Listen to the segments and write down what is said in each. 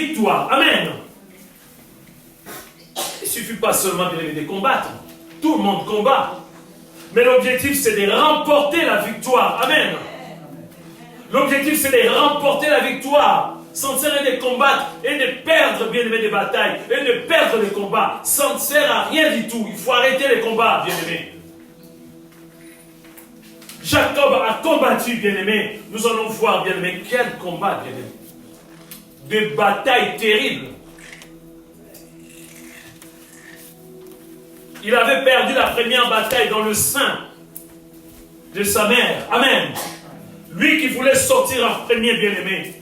victoire. Amen. Il ne suffit pas seulement de combattre. Tout le monde combat. Mais l'objectif, c'est de remporter la victoire. Amen. L'objectif, c'est de remporter la victoire. Ça ne sert à rien de combattre et de perdre, bien aimé, des batailles. Et de perdre les combats. Ça ne sert à rien du tout. Il faut arrêter les combats, bien aimé. Jacob a combattu, bien aimé. Nous allons voir, bien aimé, quel combat, bien aimé. Des batailles terribles. Il avait perdu la première bataille dans le sein de sa mère. Amen. Lui qui voulait sortir en premier, bien-aimé,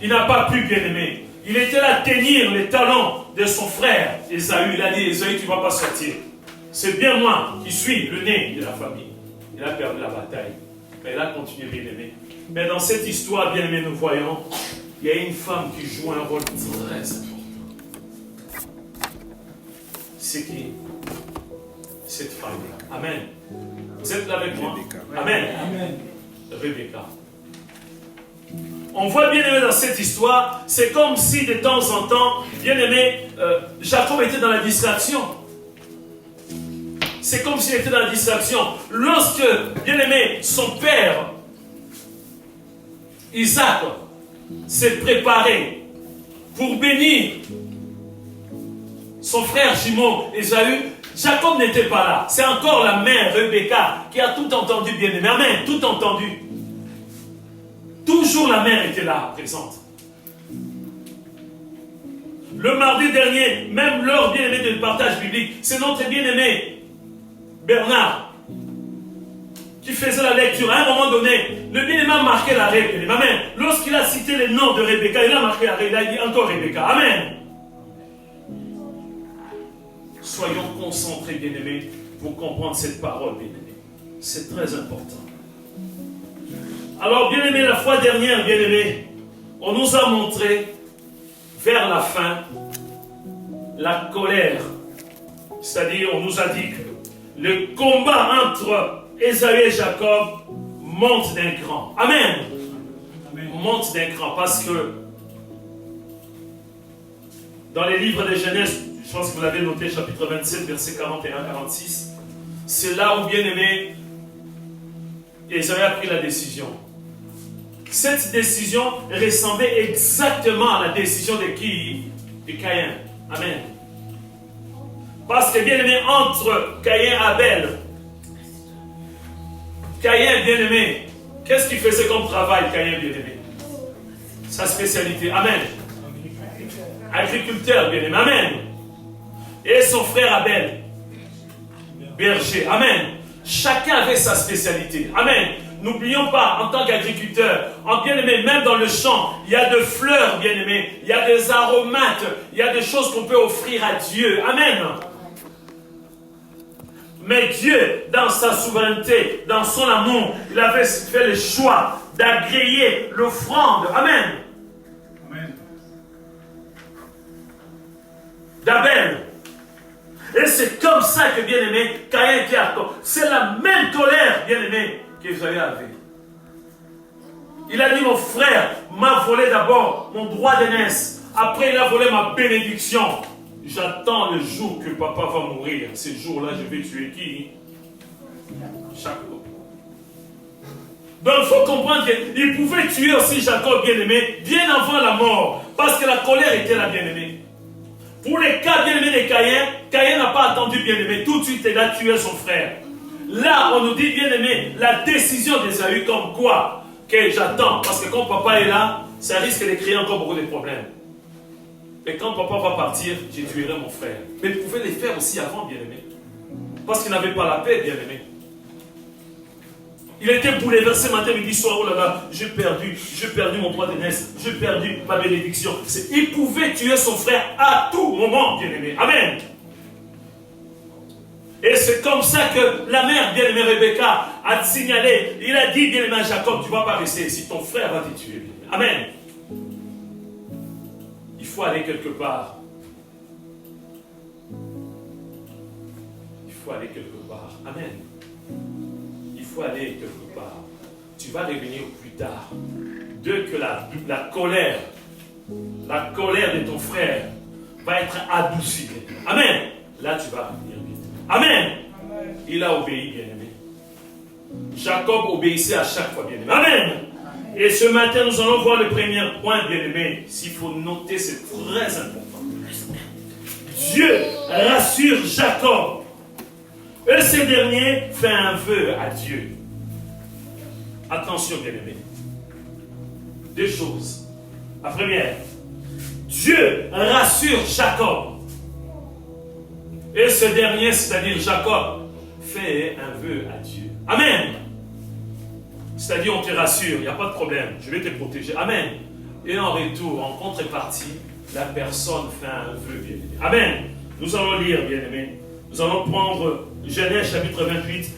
il n'a pas pu, bien-aimé. Il était là à tenir les talons de son frère, Ésaü. Il a dit, Ésaü, tu ne vas pas sortir. C'est bien moi qui suis le nez de la famille. Il a perdu la bataille. Mais il a continué, bien-aimé. Mais dans cette histoire, bien-aimé, nous voyons, il y a une femme qui joue un rôle très important. C'est qui? Cette femme-là. Amen. Vous êtes là avec moi? Amen. Amen. Rebecca. On voit, bien aimé, dans cette histoire, c'est comme si de temps en temps, bien aimé, Jacob était dans la distraction. C'est comme s'il était dans la distraction. Lorsque, bien aimé, son père, Isaac, s'est préparé pour bénir son frère jumeau Ésaü, Jacob n'était pas là. C'est encore la mère Rebecca qui a tout entendu, bien aimé. Amen, tout entendu. Toujours la mère était là, présente. Le mardi dernier, même lors, bien aimé, du partage biblique, c'est notre bien-aimé Bernard qui faisait la lecture. À un moment donné, le bien-aimé a marqué l'arrêt, bien aimé. Amen. Lorsqu'il a cité le nom de Rebecca, il a marqué l'arrêt. Il a dit encore Rebecca. Amen. Soyons concentrés, bien-aimés, pour comprendre cette parole, bien-aimés. C'est très important. Alors, bien-aimés, la fois dernière, bien-aimés, on nous a montré, vers la fin, la colère. C'est-à-dire, on nous a dit que le combat entre Ésaü et Jacob monte d'un cran. Amen. Amen. Monte d'un cran, parce que dans les livres de Genèse, je pense que vous l'avez noté, chapitre 27, versets 41-46. C'est là où, bien aimé, Ésaü a pris la décision. Cette décision ressemblait exactement à la décision de qui? De Caïn. Amen. Parce que, bien aimé, entre Caïn et Abel, Caïn, bien aimé, qu'est-ce qu'il faisait comme travail, Caïn, bien aimé? Sa spécialité. Amen. Agriculteur, bien aimé. Amen. Et son frère Abel, berger. Amen. Chacun avait sa spécialité. Amen. N'oublions pas, en tant qu'agriculteur, en bien-aimé, même dans le champ, il y a de fleurs, bien-aimé, il y a des aromates, il y a des choses qu'on peut offrir à Dieu. Amen. Mais Dieu, dans sa souveraineté, dans son amour, il avait fait le choix d'agréer l'offrande. Amen. Amen. D'Abel. Et c'est comme ça que, bien-aimé, Caïn était à tort. C'est la même colère, bien-aimé, qu'Ésaü avait. Il a dit, mon frère m'a volé d'abord mon droit d'aînesse. Après, il a volé ma bénédiction. J'attends le jour que papa va mourir. Ce jour-là, je vais tuer qui? Jacob. Donc, il faut comprendre qu'il pouvait tuer aussi Jacob, bien-aimé, bien avant la mort. Parce que la colère était là, bien-aimé. Pour les cas bien-aimés de Caïn, Caïn n'a pas attendu bien-aimé. Tout de suite, il a tué son frère. Là, on nous dit bien-aimé, la décision d'Ésaü comme quoi? Que j'attends. Parce que quand papa est là, ça risque de créer encore beaucoup de problèmes. Et quand papa va partir, je tuerai mon frère. Mais il pouvait les faire aussi avant, bien-aimé. Parce qu'il n'avait pas la paix, bien-aimé. Il était bouleversé matin, midi, soir. Oh là là, j'ai perdu mon droit d'aînesse, j'ai perdu ma bénédiction. Il pouvait tuer son frère à tout moment, bien-aimé. Amen. Et c'est comme ça que la mère, bien-aimée Rebecca, a signalé. Il a dit, bien-aimé à Jacob, tu ne vas pas rester ici, ton frère va te tuer. Amen. Il faut aller quelque part. Il faut aller quelque part. Amen. Il faut aller quelque part. Tu vas revenir plus tard. Dès que la colère la colère de ton frère va être adoucie. Amen. Là, tu vas revenir. Amen. Il a obéi, bien-aimé. Jacob obéissait à chaque fois, bien-aimé. Amen. Et ce matin, nous allons voir le premier point, bien-aimé. S'il faut noter, c'est très important. Dieu rassure Jacob. Et ce dernier fait un vœu à Dieu. Attention, bien-aimé. Deux choses. La première, Dieu rassure Jacob. Et ce dernier, c'est-à-dire Jacob, fait un vœu à Dieu. Amen. C'est-à-dire, on te rassure, il n'y a pas de problème, je vais te protéger. Amen. Et en retour, en contrepartie, la personne fait un vœu, bien-aimé. Amen. Nous allons lire, bien-aimé. Nous allons prendre Genèse chapitre 28,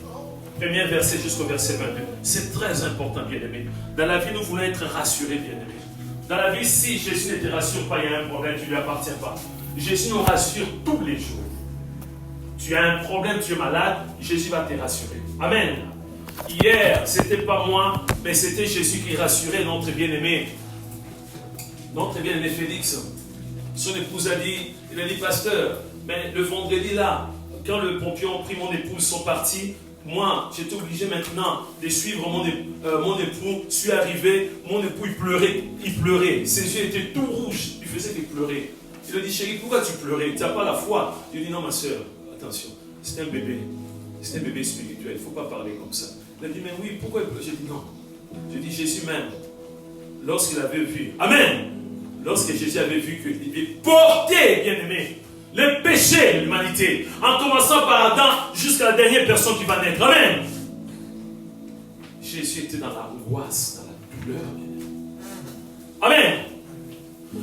premier verset jusqu'au verset 22. C'est très important, bien-aimé. Dans la vie, nous voulons être rassurés, bien-aimé. Dans la vie, si Jésus ne te rassure pas, il y a un problème, tu ne lui appartiens pas. Jésus nous rassure tous les jours. Tu as un problème, tu es malade, Jésus va te rassurer. Amen. Hier, ce n'était pas moi, mais c'était Jésus qui rassurait notre bien-aimé. Notre bien-aimé Félix. Son épouse a dit, pasteur, mais le vendredi là, quand le pompier ont pris mon épouse, sont partis, moi, j'étais obligé maintenant de suivre mon époux. Je suis arrivé, mon époux, il pleurait. Ses yeux étaient tout rouges, il faisait qu'il pleurait. Il a dit, chérie, pourquoi tu pleurais? Tu n'as pas la foi? Je lui ai dit, non, ma soeur, attention, c'est un bébé. C'est un bébé spirituel, il ne faut pas parler comme ça. Il a dit, mais oui, pourquoi il pleure? J'ai dit, non. J'ai dit, Jésus même, lorsqu'il avait vu, amen, lorsque Jésus avait vu qu'il avait porté, bien-aimé, le péché de l'humanité, en commençant par Adam jusqu'à la dernière personne qui va naître. Amen. Jésus était dans l'angoisse, dans la douleur. Amen.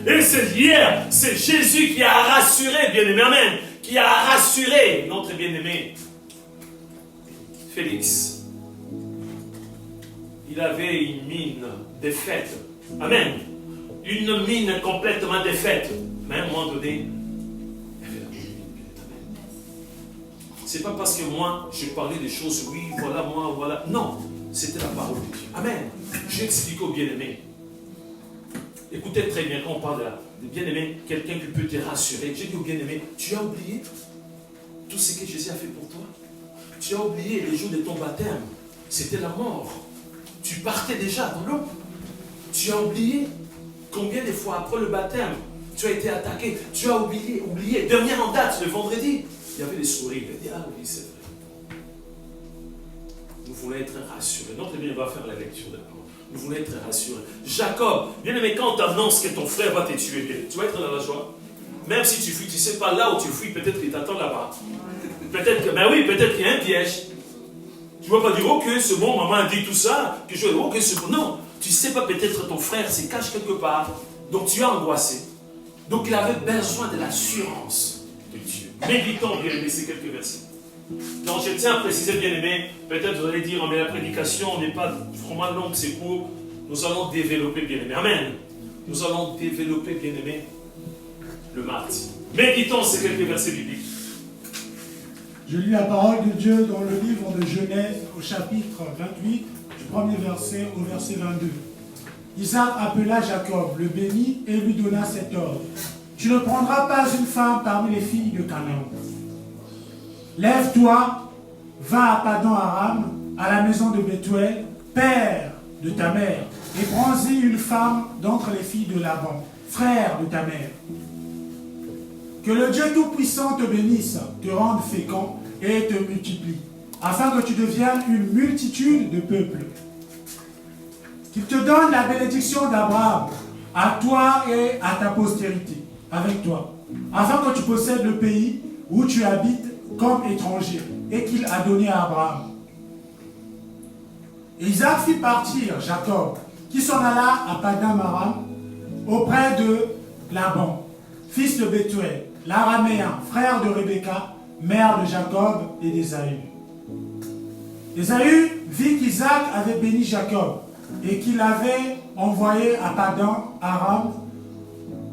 Et c'est hier, c'est Jésus qui a rassuré, bien-aimé. Amen. Qui a rassuré notre bien-aimé Félix. Il avait une mine défaite. Amen. Une mine complètement défaite. Mais à un moment donné, c'est pas parce que moi, je parlais des choses, oui, voilà, moi, voilà. Non, c'était la parole de Dieu. Amen. J'ai expliqué au bien-aimé. Écoutez très bien, quand on parle de bien-aimé, quelqu'un qui peut te rassurer. J'ai dit au bien-aimé, tu as oublié tout ce que Jésus a fait pour toi? Tu as oublié les jours de ton baptême. C'était la mort. Tu partais déjà dans l'eau. Tu as oublié combien de fois après le baptême, tu as été attaqué. Tu as oublié. Dernière en date, le vendredi. Il y avait des sourires. Il a dit, ah oui, c'est vrai. Nous voulons être rassurés. Notre bien va faire la lecture de la parole. Nous voulons être rassurés. Jacob, bien aimé, quand on t'annonce que ton frère va te tuer, tu vas être dans la joie. Même si tu fuis, tu ne sais pas là où tu fuis, peut-être qu'il t'attend là-bas. Peut-être que, ben oui, peut-être qu'il y a un piège. Tu ne vas pas dire, ok, c'est bon, maman a dit tout ça, que je vais dire, ok, c'est bon. Non, tu ne sais pas, peut-être ton frère se cache quelque part. Donc tu es angoissé. Donc il avait besoin de l'assurance de Dieu. Méditons, bien aimé, ces quelques versets. Donc je tiens à préciser, bien aimé, peut-être vous allez dire, mais la prédication n'est pas vraiment longue, c'est court. Nous allons développer, bien aimé. Amen. Nous allons développer, bien aimé, le mardi. Méditons ces quelques versets bibliques. Je lis la parole de Dieu dans le livre de Genèse au chapitre 28, du premier verset au verset 22. Isaac appela Jacob, le bénit et lui donna cet ordre. Tu ne prendras pas une femme parmi les filles de Canaan. Lève-toi, va à Padan-Aram, à la maison de Bethuel, père de ta mère, et prends-y une femme d'entre les filles de Laban, frère de ta mère. Que le Dieu Tout-Puissant te bénisse, te rende fécond et te multiplie, afin que tu deviennes une multitude de peuples. Qu'il te donne la bénédiction d'Abraham, à toi et à ta postérité, avec toi, afin que tu possèdes le pays où tu habites comme étranger, et qu'il a donné à Abraham. Et Isaac fit partir Jacob, qui s'en alla à Padan-Aram, auprès de Laban, fils de Bethuel, l'Araméen, frère de Rebecca, mère de Jacob et d'Ésaü. Ésaü vit qu'Isaac avait béni Jacob et qu'il l'avait envoyé à Padan-Aram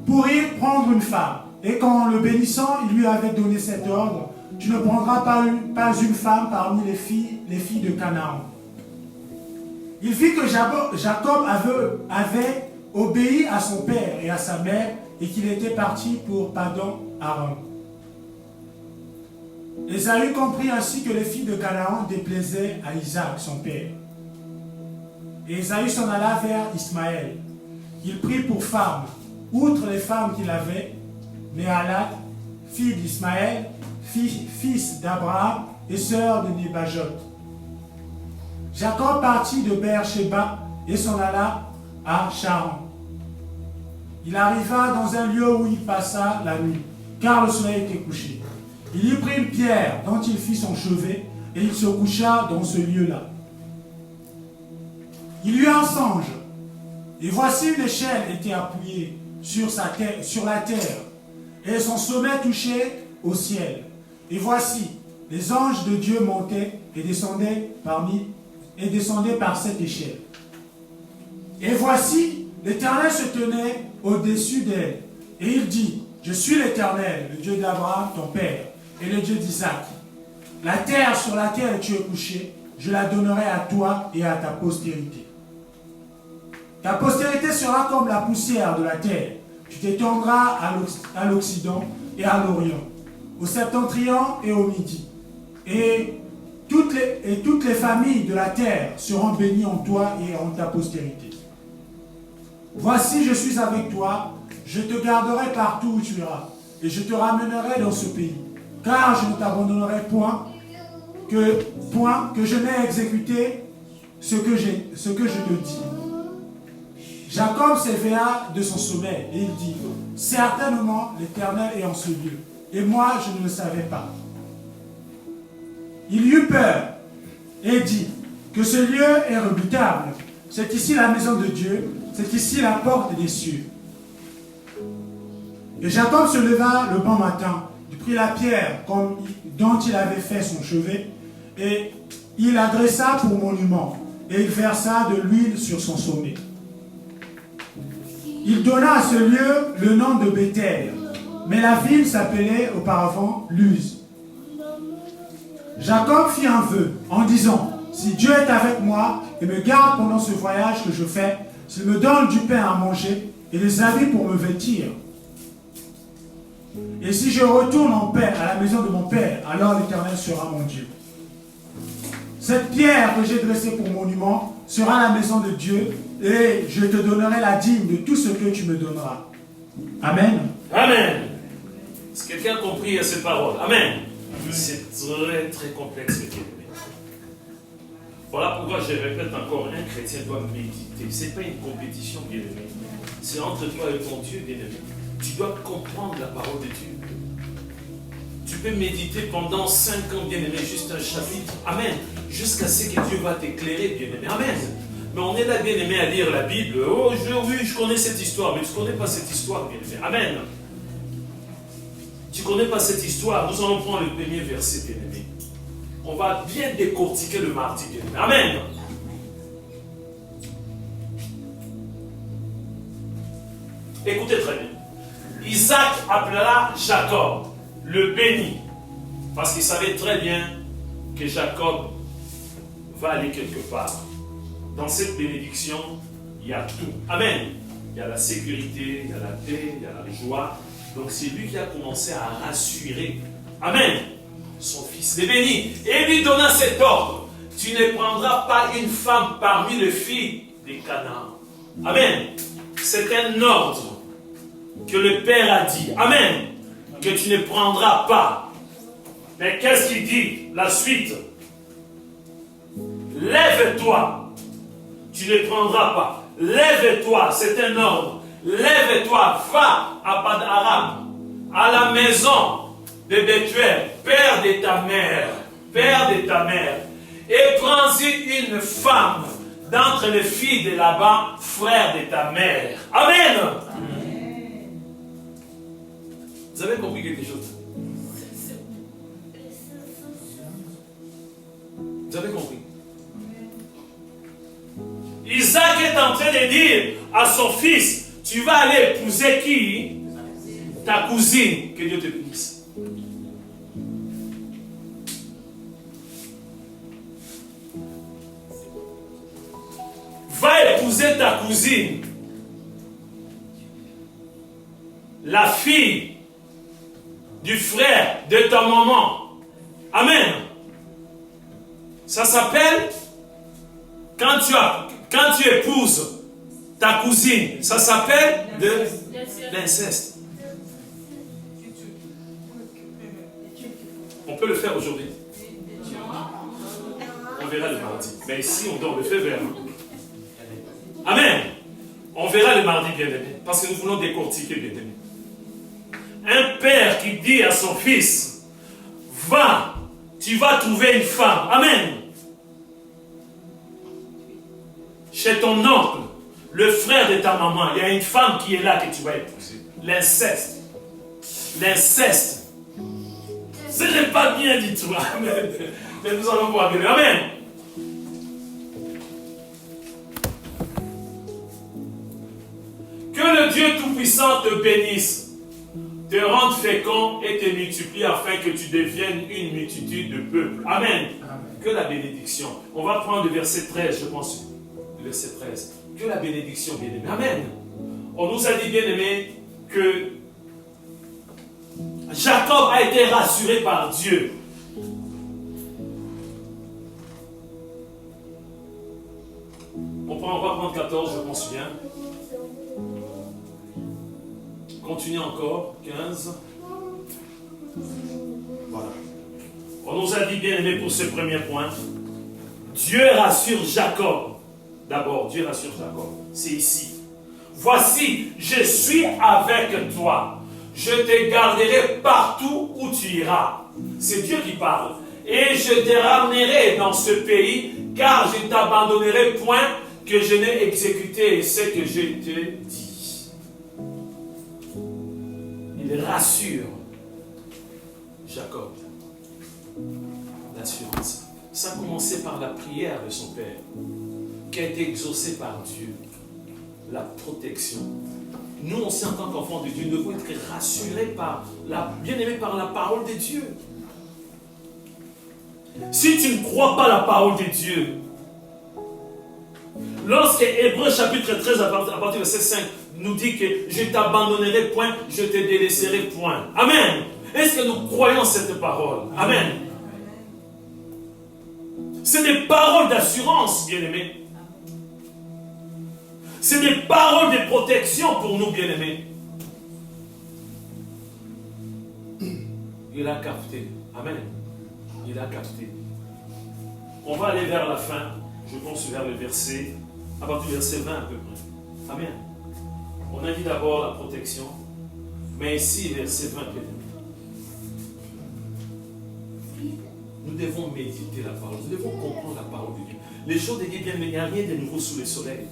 pour y prendre une femme. Et qu'en le bénissant, il lui avait donné cet ordre: tu ne prendras pas une femme parmi les filles de Canaan. Il vit que Jacob avait obéit à son père et à sa mère et qu'il était parti pour Padan Aram. Ésaü comprit ainsi que les filles de Canaan déplaisaient à Isaac, son père. Et Ésaü s'en alla vers Ismaël. Il prit pour femme, outre les femmes qu'il avait, Néhalat, fille d'Ismaël, fils d'Abraham et sœur de Nébajot. Jacob partit de Beer-Sheba et s'en alla à Charan. Il arriva dans un lieu où il passa la nuit, car le soleil était couché. Il y prit une pierre dont il fit son chevet et il se coucha dans ce lieu-là. Il eut un songe, et voici une échelle était appuyée sur la terre, et son sommet touchait au ciel. Et voici, les anges de Dieu montaient et descendaient par cette échelle. Et voici, l'Éternel se tenait au-dessus d'elle, et il dit, je suis l'Éternel, le Dieu d'Abraham, ton père, et le Dieu d'Isaac. La terre sur laquelle tu es couché, je la donnerai à toi et à ta postérité. Ta postérité sera comme la poussière de la terre. Tu t'étendras à l'Occident et à l'Orient, au septentrion et au Midi. Et toutes les familles de la terre seront bénies en toi et en ta postérité. Voici, je suis avec toi, je te garderai partout où tu iras, et je te ramènerai dans ce pays. Car je ne t'abandonnerai point que je n'ai exécuté ce que je te dis. Jacob s'éveilla de son sommeil et il dit, certainement l'Éternel est en ce lieu, et moi je ne le savais pas. Il eut peur et dit que ce lieu est redoutable. C'est ici la maison de Dieu, c'est ici la porte des cieux. Et Jacob se leva le bon matin. Il prit la pierre dont il avait fait son chevet et il la dressa pour monument et il versa de l'huile sur son sommet. Il donna à ce lieu le nom de Béthel, mais la ville s'appelait auparavant Luz. Jacob fit un vœu en disant, si Dieu est avec moi et me garde pendant ce voyage que je fais, s'il me donne du pain à manger et des habits pour me vêtir, et si je retourne en paix à la maison de mon père, alors l'Éternel sera mon Dieu. Cette pierre que j'ai dressée pour monument sera la maison de Dieu et je te donnerai la dîme de tout ce que tu me donneras. Amen. Amen. Est-ce que quelqu'un a compris ces paroles? Amen. C'est très très complexe, bien aimé. Voilà pourquoi je répète encore, un chrétien doit méditer. Ce n'est pas une compétition, bien aimé. C'est entre toi et ton Dieu, bien aimé. Tu dois comprendre la parole de Dieu. Tu peux méditer pendant 5 ans, bien aimé, juste un chapitre. Amen. Jusqu'à ce que Dieu va t'éclairer, bien aimé. Amen. Mais on est là, bien aimé, à lire la Bible. Oh, oui, je connais cette histoire, mais tu ne connais pas cette histoire, bien aimé. Amen. Tu ne connais pas cette histoire. Nous allons prendre le premier verset, bien aimé. On va bien décortiquer le mardi, bien aimé. Amen. Écoutez très bien. Isaac appela Jacob, le bénit, parce qu'il savait très bien que Jacob va aller quelque part. Dans cette bénédiction, il y a tout. Amen. Il y a la sécurité, il y a la paix, il y a la joie. Donc c'est lui qui a commencé à rassurer. Amen. Son fils les bénit. Et lui donna cet ordre. Tu ne prendras pas une femme parmi les filles des Canaan. Amen. C'est un ordre que le Père a dit. Amen. Que tu ne prendras pas. Mais qu'est-ce qu'il dit? La suite. Lève-toi. Tu ne prendras pas. Lève-toi. C'est un ordre. Lève-toi. Va à Pad-Aram, à la maison de Bethuel, père de ta mère. Père de ta mère. Et prends-y une femme d'entre les filles de Laban, frère de ta mère. Amen. Vous avez compris quelque chose? Vous avez compris? Isaac est en train de dire à son fils, tu vas aller épouser qui? Ta cousine. Que Dieu te bénisse. Va épouser ta cousine. la fille du frère de ta maman. Amen. Ça s'appelle, quand tu épouses ta cousine, ça s'appelle de l'inceste. On peut le faire aujourd'hui. On verra le mardi. Mais ici, on doit le faire vers nous. Amen. On verra le mardi, bien-aimé. Parce que nous voulons décortiquer, bien-aimé. Un père qui dit à son fils, va, tu vas trouver une femme. Amen. Chez ton oncle, le frère de ta maman, il y a une femme qui est là que tu vas épouser. L'inceste. L'inceste. Ce n'est pas bien dit toi. Amen. Mais nous allons voir. Amen. Que le Dieu Tout-Puissant te bénisse, te rende fécond et te multiplie afin que tu deviennes une multitude de peuples. Amen. Amen. Que la bénédiction. On va prendre le verset 13, je pense. Le verset 13. Que la bénédiction, bien-aimé. Amen. On nous a dit, bien-aimé, que Jacob a été rassuré par Dieu. On va prendre 14, je m'en souviens. Continuez encore, 15. Voilà. On nous a dit, bien aimé, pour ce premier point, Dieu rassure Jacob. D'abord, Dieu rassure Jacob. C'est ici. Voici, je suis avec toi. Je te garderai partout où tu iras. C'est Dieu qui parle. Et je te ramènerai dans ce pays, car je ne t'abandonnerai point que je n'ai exécuté ce que je te dis. Il rassure Jacob. L'assurance. Ça a commencé par la prière de son père, qui a été exaucée par Dieu. La protection. Nous aussi, en tant qu'enfants de Dieu, nous devons être rassurés bien-aimés par la parole de Dieu. Si tu ne crois pas la parole de Dieu, lorsque Hébreux chapitre 13, à partir du verset 5, nous dit que je ne t'abandonnerai point, je te délaisserai point. Amen. Est-ce que nous croyons cette parole? Amen. C'est des paroles d'assurance, bien-aimés. C'est des paroles de protection pour nous, bien-aimés. Il a capté. Amen. Il a capté. On va aller vers la fin. Je pense vers le verset, à partir du verset 20 à peu près. Amen. On a dit d'abord la protection, mais ici, verset 20, nous devons méditer la parole, nous devons comprendre la parole de Dieu. Les choses de Dieu, bien, mais il n'y a rien de nouveau sous le soleil.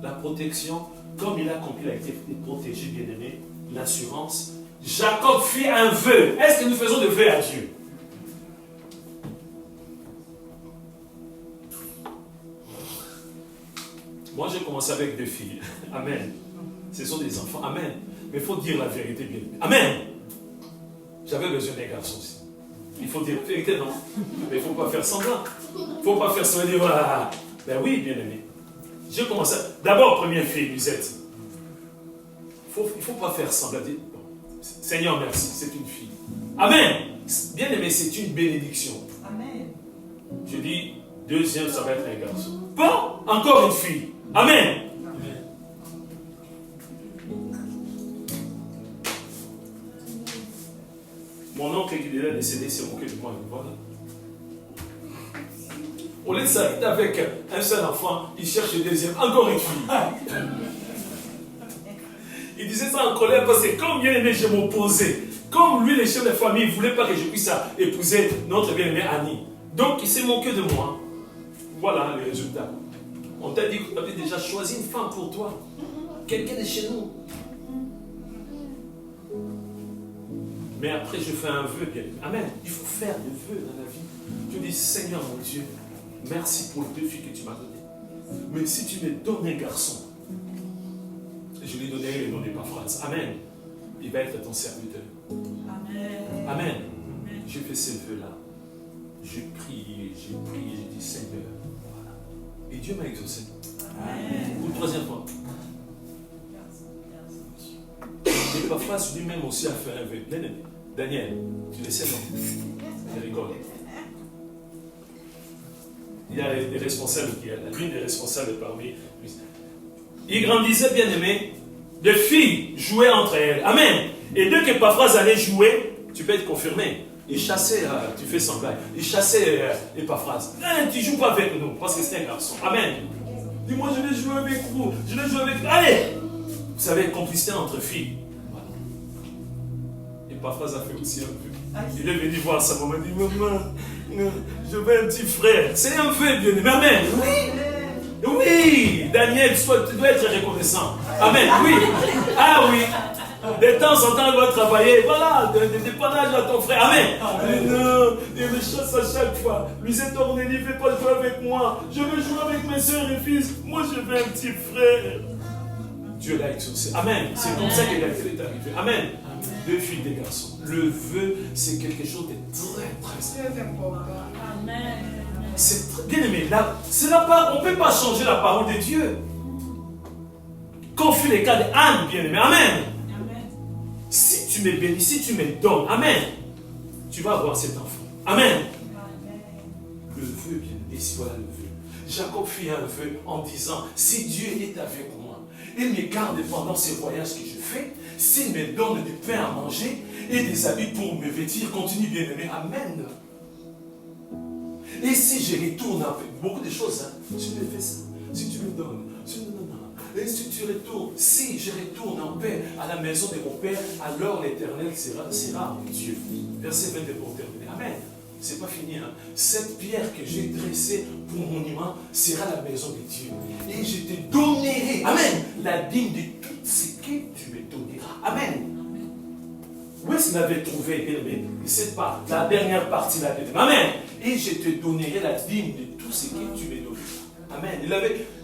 La protection, comme il a compris, il a été protégé, bien aimé, l'assurance. Jacob fit un vœu. Est-ce que nous faisons des vœux à Dieu? Moi, j'ai commencé avec 2 filles. Amen. Ce sont des enfants. Amen. Mais il faut dire la vérité, bien aimé. Amen. J'avais besoin d'un garçon aussi. Il faut dire la vérité, non? Mais il ne faut pas faire semblant. Il ne faut pas faire semblant et dire, voilà. Ben oui, bien aimé. J'ai commencé. D'abord, première fille, Lisette. Il ne faut pas faire semblant. Dire, Seigneur, merci, c'est une fille. Amen. Bien aimé, c'est une bénédiction. Amen. Je dis, deuxième, ça va être un garçon. Bon, encore une fille. Amen. Amen. Mon oncle qui est décédé s'est moqué de moi. Voilà. Au lieu de s'arrêter avec un seul enfant, il cherche le deuxième, encore une fille. Il disait ça en colère parce que comme bien aimé, je m'opposais. Comme lui, les chefs de famille, ne voulaient pas que je puisse épouser notre bien-aimée Annie. Donc il s'est moqué de moi. Voilà le résultat. On t'a dit que tu avais déjà choisi une femme pour toi. Quelqu'un de chez nous. Mais après, je fais un vœu. Bien. Amen. Il faut faire des vœux dans la vie. Je dis, Seigneur mon Dieu, merci pour les 2 filles que tu m'as données. Mais si tu me donnes un garçon, je lui donnerai le nom de Paphras. Amen. Il va être ton serviteur. Amen. Amen. J'ai fait ces vœux-là. J'ai prié, j'ai dit Seigneur. Voilà. Et Dieu m'a exaucé. Amen. Une 3e fois. Epaphras lui-même aussi a fait un vœu. Daniel, tu le sais, non? Il rigole. Il y a des responsables qui l'une des responsables parmi lui. Il grandissait, bien aimé. Des filles jouaient entre elles. Amen. Et dès qu'Epaphras allait jouer, tu peux être confirmé. Il chassait, tu fais son blague, il chassait Epaphras. Tu ne joues pas avec nous, parce que c'est un garçon. Amen. Dis-moi, je vais jouer avec vous. Je vais jouer avec vous. Allez. Vous savez, complicité entre filles. Voilà. Epaphras a fait aussi un peu. Il est venu voir sa maman. Il dit, maman, je veux un petit frère. C'est un vœu, bien aimé. Amen. Oui. Oui. Daniel, tu dois être reconnaissant. Amen. Oui. Ah oui. De temps en temps, il doit travailler. Voilà, de dépannage à ton frère. Amen. Non, il me chasse à chaque fois. Lui, c'est Ornélie, il ne fait pas jouer avec moi. Je veux jouer avec mes soeurs et fils. Moi, je veux un petit frère. Dieu l'a exaucé. Amen. C'est comme ça qu'il est arrivé. Amen. Deux filles, des garçons. Le vœu, c'est quelque chose de très, très important. Amen. C'est bien aimé. Là, on ne peut pas changer la parole de Dieu. Comme fut le cas d'Anne, bien aimé. Amen. Si tu me bénis, si tu me donnes, amen, tu vas avoir cet enfant. Amen. Le vœu, bien, et si voilà le vœu. Jacob fit un vœu en disant, si Dieu est avec moi, il me garde pendant ces voyages que je fais, s'il me donne du pain à manger et des habits pour me vêtir, continue bien aimé, amen. Et si je retourne avec beaucoup de choses, hein, tu me fais ça, si tu me donnes, tu me donnes. Et si tu retournes, si je retourne en paix à la maison de mon Père, alors l'Éternel sera mon Dieu. Verset 22 pour terminer. Amen. C'est pas fini. Hein? Cette pierre que j'ai dressée pour monument sera la maison de Dieu. Et je te donnerai, amen, la dîme de tout ce que tu me donneras. Amen. Où est-ce qu'il avait trouvé, bien-aimé? C'est pas la dernière partie là. Amen. Et je te donnerai la dîme de tout ce que tu me donneras. Amen. Il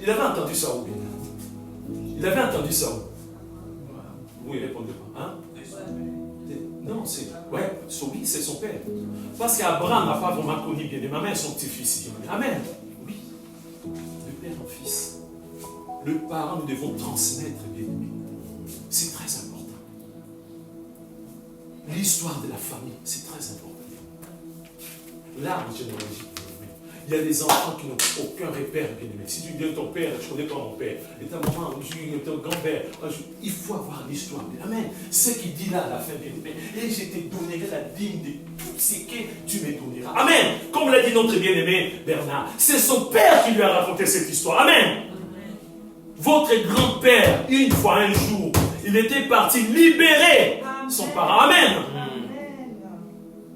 avait entendu ça où? Il avait entendu ça. Oui, répondez pas. Hein? Non, c'est. Ouais, oui, c'est son père. Parce qu'Abraham n'a pas vraiment connu bien. Ma mère, son petit-fils. Amen. Oui. De père en fils. Le parent, nous devons transmettre, bien aimé. C'est très important. L'histoire de la famille, c'est très important. L'arbre généalogique. Il y a des enfants qui n'ont aucun repère, bien aimé. Si tu dis ton père, je ne connais pas mon père, et ta maman, ton grand-père, il faut avoir l'histoire. Amen. Ce qu'il dit là à la fin, bien aimé. Et je te donnerai la dîme de tout ce que tu me donneras. Amen. Comme l'a dit notre bien-aimé Bernard, c'est son père qui lui a raconté cette histoire. Amen. Votre grand-père, une fois, un jour, il était parti libérer son parent. Amen.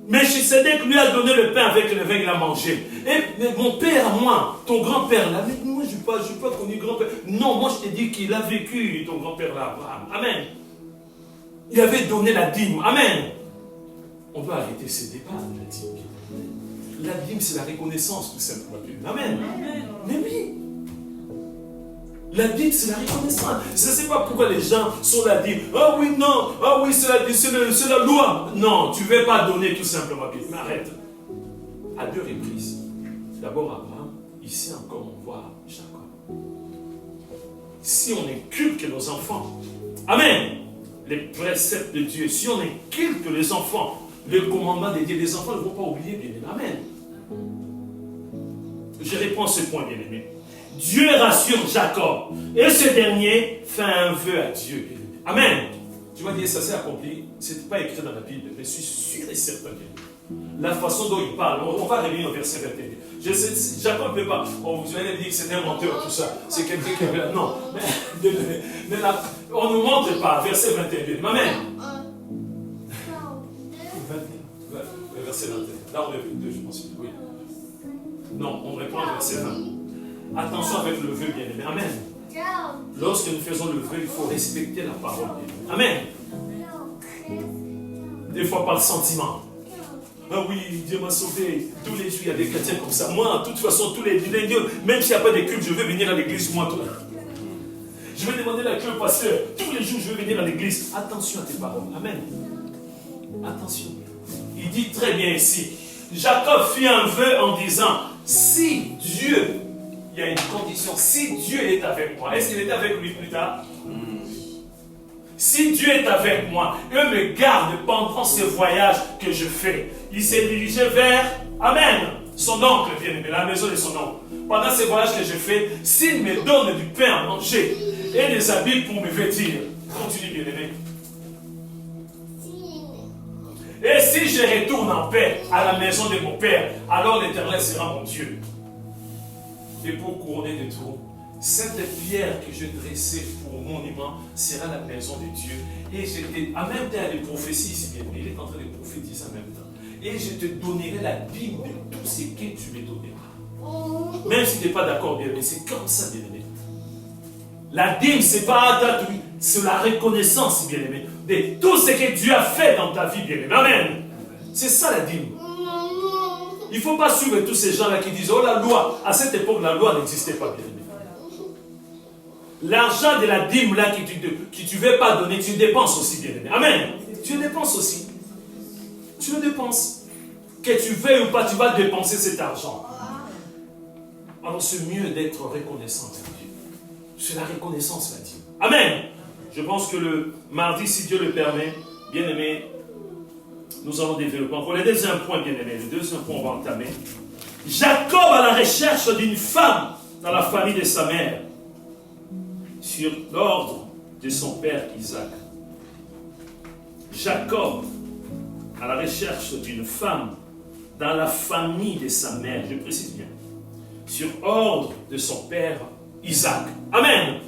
Mais Melchisedec lui a donné le pain avec le vin, il a mangé. Et mon père, moi, ton grand-père là, mais moi je n'ai pas connu grand-père. Non, moi je t'ai dit qu'il a vécu, ton grand-père là, Abraham. Amen. Il avait donné la dîme. Amen. On doit arrêter ces débats de la dîme. La dîme, c'est la reconnaissance tout simplement. Amen. Mais oui. La dîme, c'est la reconnaissance. Je ne sais pas pourquoi les gens sont la dîme. Ah oui, non. Ah oui, c'est la loi. Non, tu ne veux pas donner tout simplement. Mais arrête. À deux reprises. D'abord Abraham. Ici encore, on voit Jacob. Si on inculque nos enfants, amen, les préceptes de Dieu, si on inculque les enfants, le commandement de Dieu, les enfants ne vont pas oublier, bien aimé. Amen. Je réponds à ce point, bien aimé. Dieu rassure Jacob. Et ce dernier fait un vœu à Dieu. Amen. Tu vas dire, ça s'est accompli. Ce n'est pas écrit dans la Bible, mais je suis sûr et certain. La façon dont il parle, on va revenir au verset 21. Je sais, Jacob ne peut pas. Vous allez me dire que c'est un menteur, tout ça. C'est quelqu'un qui avait. Non. Mais là, on ne nous montre pas. Verset 21. Amen. Verset 21. Là, on est 22, je pense. Oui. Non, on répond au verset 20. Attention avec le vœu, bien aimé. Amen. Lorsque nous faisons le vœu, il faut respecter la parole. Amen. Des fois par le sentiment. Ah oui, Dieu m'a sauvé. Tous les jours, il y a des chrétiens comme ça. Moi, de toute façon, tous les dieux, même s'il n'y a pas de culte, je veux venir à l'église, moi, toi. Je vais demander la clé au pasteur. Tous les jours, je veux venir à l'église. Attention à tes paroles. Amen. Attention. Il dit très bien ici. Jacob fit un vœu en disant, si Dieu, il y a une condition, si Dieu est avec moi, est-ce qu'il était avec lui plus tard? Si Dieu est avec moi et me garde pendant ce voyage que je fais, il s'est dirigé vers, Amen, son oncle bien-aimé, la maison de son oncle. Pendant ce voyage que je fais, s'il me donne du pain à manger et des habits pour me vêtir, continue bien-aimé. Et si je retourne en paix à la maison de mon Père, alors l'Éternel sera mon Dieu. Et pour couronner de tout, cette pierre que je dressais pour monument sera la maison de Dieu. Et j'étais, en même temps, il y a des prophéties ici, bien, il est en train de prophétiser en même temps. Et je te donnerai la dîme de tout ce que tu me donneras. Même si tu n'es pas d'accord, bien, mais c'est comme ça, bien aimé. La dîme, ce n'est pas gratuit, c'est la reconnaissance, bien aimé, de tout ce que Dieu a fait dans ta vie, bien aimé. Amen. C'est ça la dîme. Il ne faut pas suivre tous ces gens-là qui disent, oh la loi, à cette époque, la loi n'existait pas, bien aimé. L'argent de la dîme là que tu ne veux pas donner, tu le dépenses aussi, bien aimé. Amen. Tu le dépenses aussi. Tu le dépenses. Que tu veuilles ou pas, tu vas dépenser cet argent. Alors c'est mieux d'être reconnaissant avec Dieu. C'est la reconnaissance, la dîme. Amen. Je pense que le mardi, si Dieu le permet, bien aimé, nous allons développer encore le deuxième point, bien aimé. Le deuxième point, on va entamer. Jacob à la recherche d'une femme dans la famille de sa mère, sur l'ordre de son père Isaac. Jacob à la recherche d'une femme dans la famille de sa mère, je précise bien, sur ordre de son père Isaac. Amen.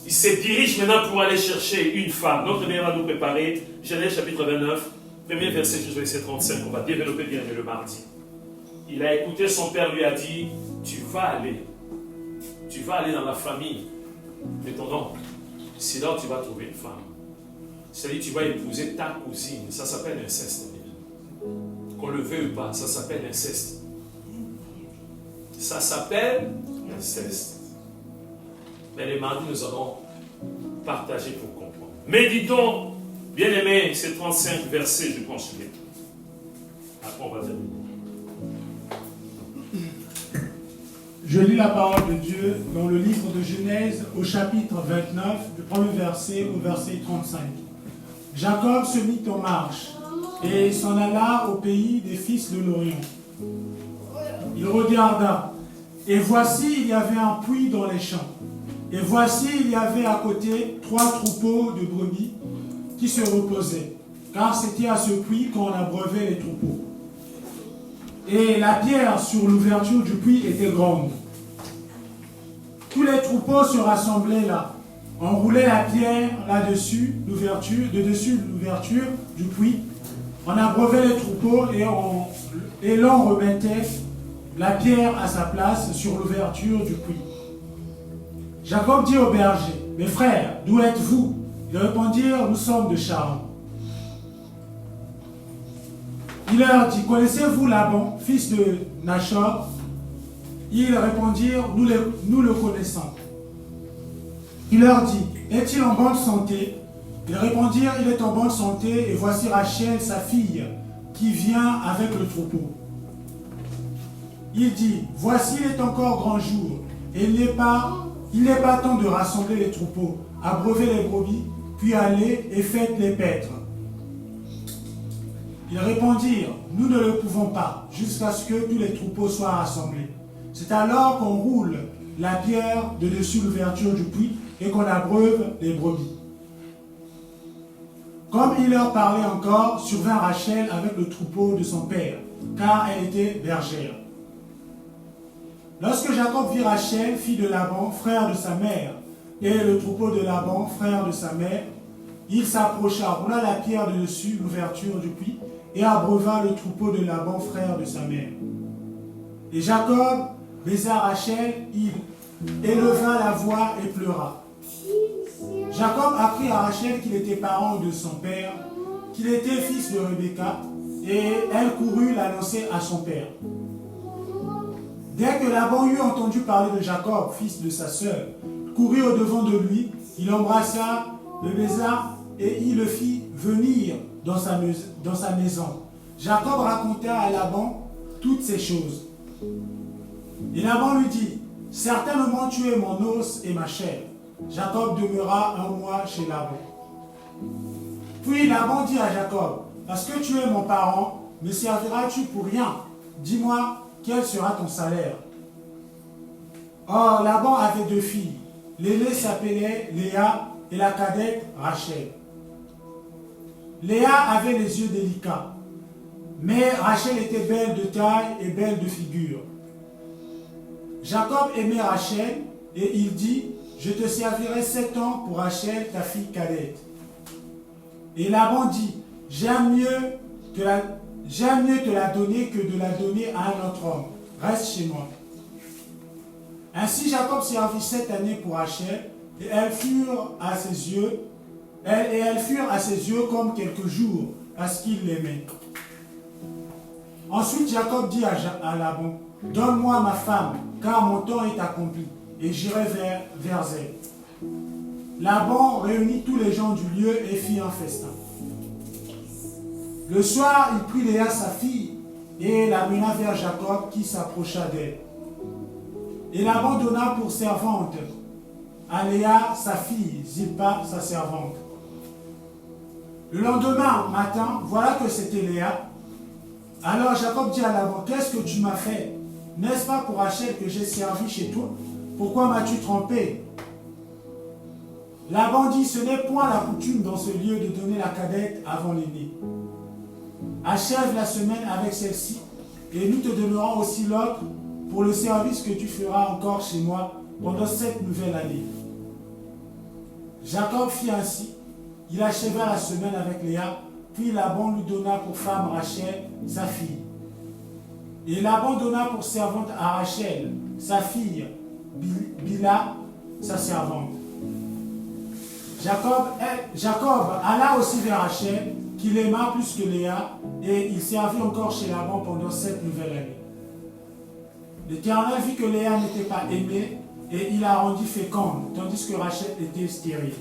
Il se dirige maintenant pour aller chercher une femme. Notre Père va nous préparer, Genèse chapitre 29, premier verset jusqu'au verset 35, on va développer bien le mardi. Il a écouté, son père lui a dit, tu vas aller dans la famille de ton oncle. C'est là où tu vas trouver une femme. C'est-à-dire tu vas épouser ta cousine. Ça s'appelle inceste. Qu'on le veuille ou pas, ça s'appelle inceste. Ça s'appelle inceste. Mais les mardis, nous allons partager pour comprendre. Méditons, bien aimé, ces 35 versets, je pense bien. Après, on va terminer. Je lis la parole de Dieu dans le livre de Genèse au chapitre 29, du premier verset au verset 35. Jacob se mit en marche et s'en alla au pays des fils de l'Orient. Il regarda, et voici il y avait un puits dans les champs. Et voici il y avait à côté 3 troupeaux de brebis qui se reposaient, car c'était à ce puits qu'on abreuvait les troupeaux. Et la pierre sur l'ouverture du puits était grande. Tous les troupeaux se rassemblaient là. On roulait la pierre là-dessus, l'ouverture du puits. On abreuvait les troupeaux et l'on remettait la pierre à sa place sur l'ouverture du puits. Jacob dit aux bergers, « Mes frères, d'où êtes-vous » Ils répondirent, « Nous sommes de Charan. » Il leur dit, « Connaissez-vous Laban, fils de Nachor » Ils répondirent, « Nous le connaissons. » Il leur dit, « Est-il en bonne santé » Ils répondirent, « Il est en bonne santé, et voici Rachel, sa fille, qui vient avec le troupeau. » Il dit, « Voici, il est encore grand jour, et il n'est pas temps de rassembler les troupeaux, abreuvez les brebis, puis allez et faites les paîtres. » Ils répondirent, « Nous ne le pouvons pas, jusqu'à ce que tous les troupeaux soient rassemblés. » C'est alors qu'on roule la pierre de dessus l'ouverture du puits et qu'on abreuve les brebis. Comme il leur parlait encore, survint Rachel avec le troupeau de son père, car elle était bergère. Lorsque Jacob vit Rachel, fille de Laban, frère de sa mère, et le troupeau de Laban, frère de sa mère, il s'approcha, roula la pierre de dessus l'ouverture du puits et abreuva le troupeau de Laban, frère de sa mère. Et Jacob baisa Rachel, il éleva la voix et pleura. Jacob apprit à Rachel qu'il était parent de son père, qu'il était fils de Rebecca, et elle courut l'annoncer à son père. Dès que Laban eut entendu parler de Jacob, fils de sa sœur, courut au-devant de lui, il l'embrassa, le baisa, et il le fit venir dans sa maison. Jacob raconta à Laban toutes ces choses. Et Laban lui dit, « Certainement tu es mon os et ma chair. » Jacob demeura un mois chez Laban. Puis Laban dit à Jacob, parce que tu es mon parent, me serviras-tu pour rien? Dis-moi, quel sera ton salaire? Or, Laban avait 2 filles. L'aînée s'appelait Léa et la cadette Rachel. Léa avait les yeux délicats, mais Rachel était belle de taille et belle de figure. Jacob aimait Rachel et il dit, je te servirai 7 ans pour Rachel, ta fille cadette. Et Laban dit, j'aime mieux te la donner que de la donner à un autre homme. Reste chez moi. Ainsi Jacob servit 7 années pour Rachel, et elles furent à ses yeux comme quelques jours, parce qu'il l'aimait. Ensuite Jacob dit à Laban, donne-moi ma femme, car mon temps est accompli, et j'irai vers elle. Laban réunit tous les gens du lieu et fit un festin. Le soir, il prit Léa, sa fille, et l'amena vers Jacob, qui s'approcha d'elle. Et Laban donna pour servante à Léa, sa fille, Zilpa, sa servante. Le lendemain matin, voilà que c'était Léa. Alors Jacob dit à Laban, qu'est-ce que tu m'as fait? N'est-ce pas pour Rachel que j'ai servi chez toi? Pourquoi m'as-tu trompé? Laban dit, ce n'est point la coutume dans ce lieu de donner la cadette avant l'aînée. Achève la semaine avec celle-ci, et nous te donnerons aussi l'autre pour le service que tu feras encore chez moi pendant cette nouvelle année. Jacob fit ainsi. Il acheva la semaine avec Léa, puis Laban lui donna pour femme Rachel, sa fille. Et Laban donna pour servante à Rachel, sa fille, Bila, sa servante. Jacob alla aussi vers Rachel, qu'il aima plus que Léa, et il servit encore chez Laban pendant cette nouvelle année. L'Éternel vit que Léa n'était pas aimée, et il la rendit féconde, tandis que Rachel était stérile.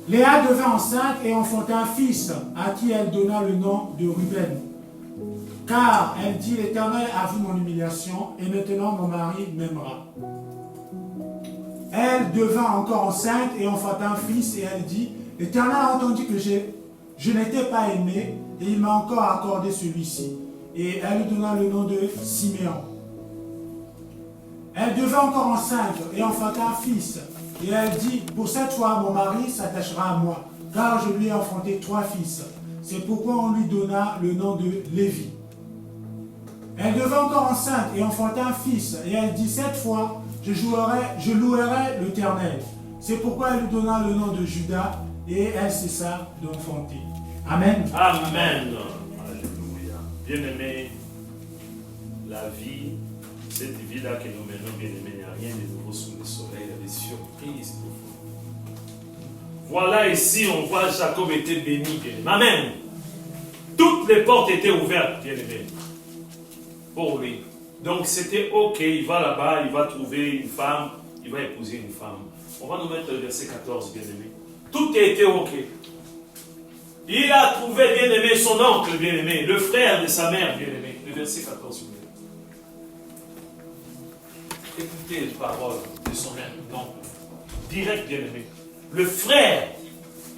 Léa devint enceinte et enfanta un fils, à qui elle donna le nom de Ruben. Car, elle dit, l'Éternel a vu mon humiliation, et maintenant mon mari m'aimera. Elle devint encore enceinte et enfanta un fils, et elle dit, l'Éternel a entendu que je n'étais pas aimée, et il m'a encore accordé celui-ci. Et elle lui donna le nom de Siméon. Elle devint encore enceinte et enfanta un fils. Et elle dit, pour cette fois, mon mari s'attachera à moi, car je lui ai enfanté 3 fils. C'est pourquoi on lui donna le nom de Lévi. Elle devint encore enceinte et enfanta un fils. Et elle dit, cette fois, je louerai l'Éternel. C'est pourquoi elle lui donna le nom de Judas, et elle cessa d'enfanter. Amen. Amen. Alléluia. Bien-aimés, la vie, cette vie-là que nous menons, bien-aimés, il n'y a rien de nouveau sous le soleil, il y a des surprises pour vous. Voilà ici, on voit Jacob était béni, bien-aimé. Amen. Toutes les portes étaient ouvertes, bien-aimés, pour lui. Donc c'était ok, il va là-bas, il va trouver une femme, il va épouser une femme. On va nous mettre le verset 14, bien-aimé. Tout a été ok. Il a trouvé, bien-aimé, son oncle, bien-aimé, le frère de sa mère, bien-aimé. Le verset 14, bien-aimé. Écoutez les paroles de son oncle. Direct, bien-aimé. Le frère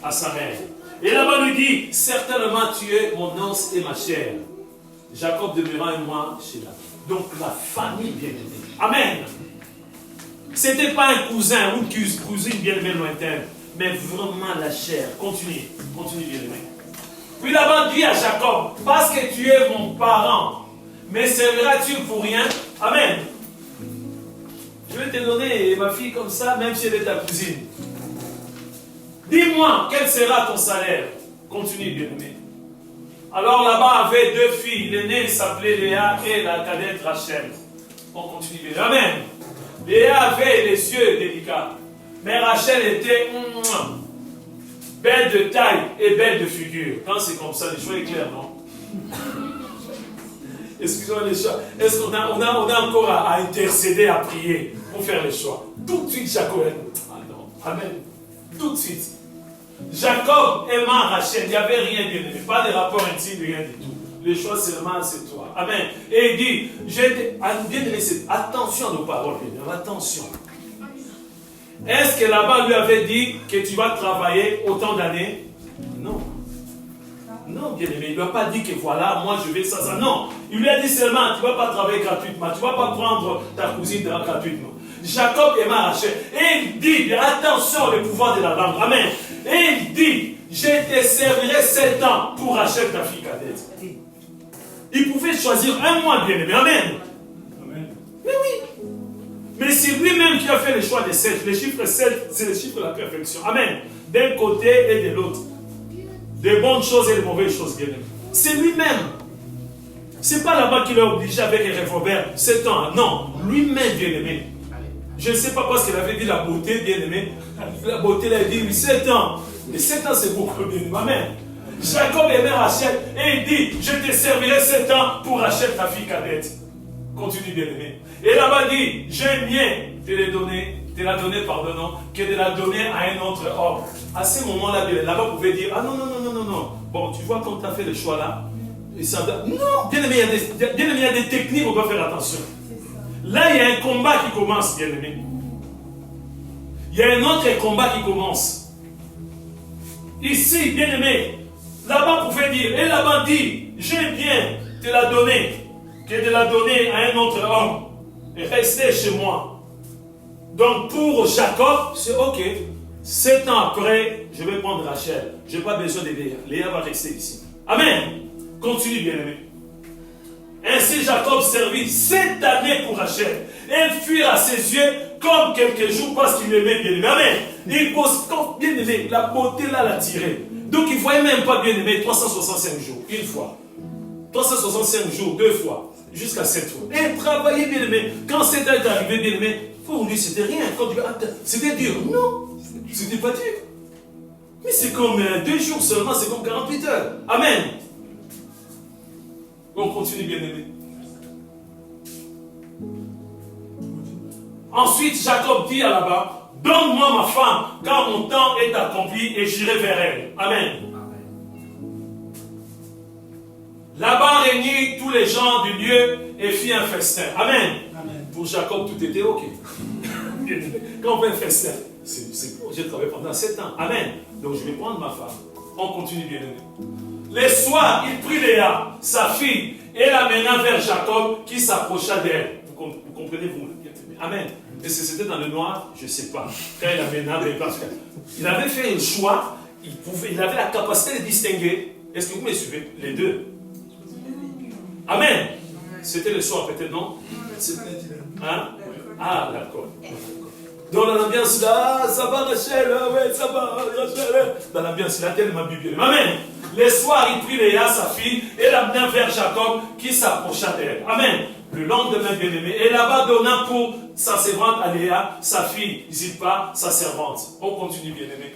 à sa mère. Et là-bas lui dit, certainement tu es mon once et ma chair. Jacob demeura un mois chez Laban. Donc la famille bien-aimée. Amen. C'était pas un cousin ou une cousine bien-aimée lointaine, mais vraiment la chair. Continue bien-aimé. Puis Laban dit à Jacob, parce que tu es mon parent, me serviras-tu pour rien? Amen. Je vais te donner ma fille comme ça, même si elle est ta cousine. Dis-moi, quel sera ton salaire? Continue bien-aimé. Alors Laban avait 2 filles. L'aînée s'appelait Léa et la cadette Rachel. On continue bien. Amen. Léa avait les yeux délicats. Mais Rachel était belle de taille et belle de figure. Quand c'est comme ça, le choix est clair, non? Excusez-moi les choix. Est-ce qu'on a encore à intercéder, à prier pour faire les choix? Tout de suite, Jacob. Ah non. Amen. Tout de suite. Jacob aimant Rachel, il n'y avait rien bien aimé, pas de rapport intime, rien du tout. Le choix seulement c'est toi. Amen. Et il dit, bien aimé, attention à nos paroles, bien aimé, attention. Est-ce que Laban lui avait dit que tu vas travailler autant d'années? Non. Non, bien-aimé, il ne lui a pas dit que voilà, moi je vais ça. Non. Il lui a dit seulement, tu ne vas pas travailler gratuitement, tu ne vas pas prendre ta cousine gratuitement. Jacob aimait Rachel. Et il dit, attention le pouvoir de la langue. Amen. Et il dit, je te servirai 7 ans pour Rachel, ta fille cadette. Il pouvait choisir un mois, bien-aimé. Amen. Amen. Mais oui. Mais c'est lui-même qui a fait le choix de 7. Le chiffre 7, c'est le chiffre de la perfection. Amen. D'un côté et de l'autre. Des bonnes choses et des mauvaises choses, bien-aimé. C'est lui-même. Ce n'est pas là-bas qu'il a obligé avec un revolver 7 ans. Non, lui-même, bien-aimé. Je ne sais pas parce qu'il avait dit la beauté, bien-aimé. La beauté, il a dit 7 ans. Mais 7 ans, c'est beaucoup, bien-aimé. Amen. Jacob aimait Rachel et il dit, je te servirai 7 ans pour Rachel, ta fille cadette. Continue, bien-aimé. Et là-bas dit, j'aime bien te la donner, pardonnons, que de la donner à un autre homme. À ce moment-là, là-bas, vous pouvez dire, ah non. Bon, tu vois, quand tu as fait le choix là, et ça, non, bien-aimé, il y a des techniques, on doit faire attention. Là, il y a un combat qui commence, bien-aimé. Il y a un autre combat qui commence. Ici, bien-aimé, là-bas, vous pouvez dire, et là-bas dit, j'aime bien te la donner, que de la donner à un autre homme, et rester chez moi. Donc, pour Jacob, c'est ok. 7 ans après, je vais prendre Rachel. Je n'ai pas besoin de Léa. Léa va rester ici. Amen. Continue, bien-aimé. Ainsi, Jacob servit 7 années pour Rachel. Elle fuit à ses yeux comme quelques jours parce qu'il aimait bien-aimé. Amen. Il pose comme bien-aimé. La beauté là l'a tiré. Donc, il ne voyait même pas bien-aimé 365 jours. Une fois. 365 jours, 2 fois. Jusqu'à 7 fois. Et travailler bien-aimé. Quand c'était arrivé bien-aimé, pour lui, c'était rien. C'était dur. Non. C'était pas dur. Mais c'est comme 2 jours seulement, c'est comme 48 heures. Amen. On continue, bien-aimé. Ensuite, Jacob dit à Laban, donne-moi ma femme, car mon temps est accompli et j'irai vers elle. Amen. Laban réunit tous les gens du lieu et fit un festin. Amen. Amen. Pour Jacob, tout était ok. Quand on fait un festin, c'est bon, j'ai travaillé pendant 7 ans. Amen. Donc je vais prendre ma femme. On continue, bien aimé. Le soir, il prit Léa, sa fille, et l'amena vers Jacob qui s'approcha d'elle. Vous comprenez, vous? Amen. Et c'était dans le noir, je ne sais pas. Quand il amena, parce qu'il avait fait un choix, il avait la capacité de distinguer. Est-ce que vous me suivez? Les deux. Amen. C'était le soir, peut-être, non? Hein? Ah, d'accord. Dans l'ambiance là, ça va Rachel, ouais, ça va Rachel. Dans l'ambiance là, tellement bien. Amen. Le soir, il prit Léa, sa fille, et l'amena vers Jacob qui s'approcha d'elle. Amen. Le lendemain, bien-aimé, et là-bas donna pour sa servante à Léa, sa fille, Zilpa, sa servante. On continue, bien-aimé.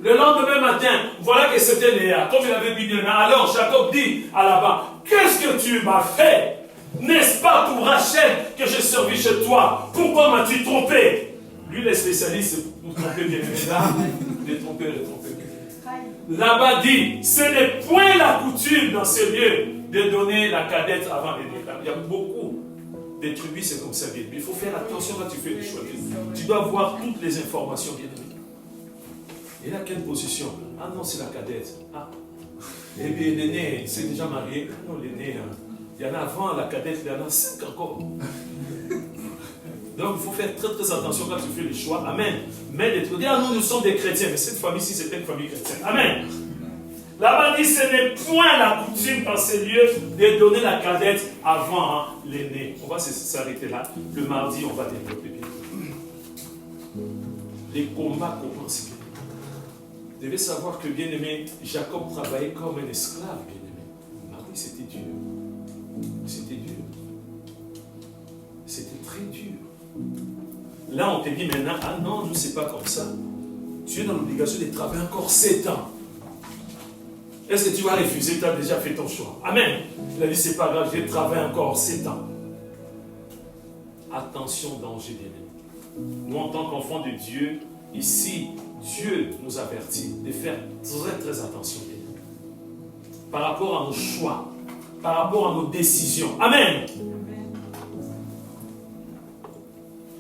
Le lendemain matin, voilà que c'était Léa, comme il avait dit bien. Alors Jacob dit à Laban, qu'est-ce que tu m'as fait? N'est-ce pas pour Rachel que j'ai servi chez toi? Pourquoi m'as-tu trompé? Lui, le spécialiste pour tromper, bien évidemment. De tromper. Là-bas dit, ce n'est point la coutume dans ces lieux de donner la cadette avant l'aîné. Il y a beaucoup de tribus, c'est comme ça. Mais il faut faire attention quand tu fais des choix. Tu dois voir toutes les informations, bien aimé. Et là, quelle position? Ah non, c'est la cadette. Ah. Eh bien, l'aîné, il s'est déjà marié. Ah non, l'aîné, il y en a avant, la cadette, il y en a 5 encore. Donc, il faut faire très très attention quand tu fais le choix. Amen. Mais d'être dit, ah nous sommes des chrétiens. Mais cette famille-ci, c'était une famille chrétienne. Amen. Là-bas dit, ce n'est point la coutume dans ces lieux de donner la cadette avant l'aîné. On va s'arrêter là. Le mardi, on va développer bien. Les combats commencent. Vous devez savoir que, bien aimé, Jacob travaillait comme un esclave, bien aimé. Ah oui, c'était dur. C'était dur. C'était très dur. Là, on te dit maintenant, ah non, nous, c'est pas comme ça. Tu es dans l'obligation de travailler encore 7 ans. Est-ce que tu vas refuser? Tu as déjà fait ton choix. Amen. Il a dit, c'est pas grave, je vais travailler encore 7 ans. Attention, danger, bien aimé. Nous, en tant qu'enfants de Dieu, ici, Dieu nous avertit de faire très très attention, bien aimé. Par rapport à nos choix, par rapport à nos décisions. Amen.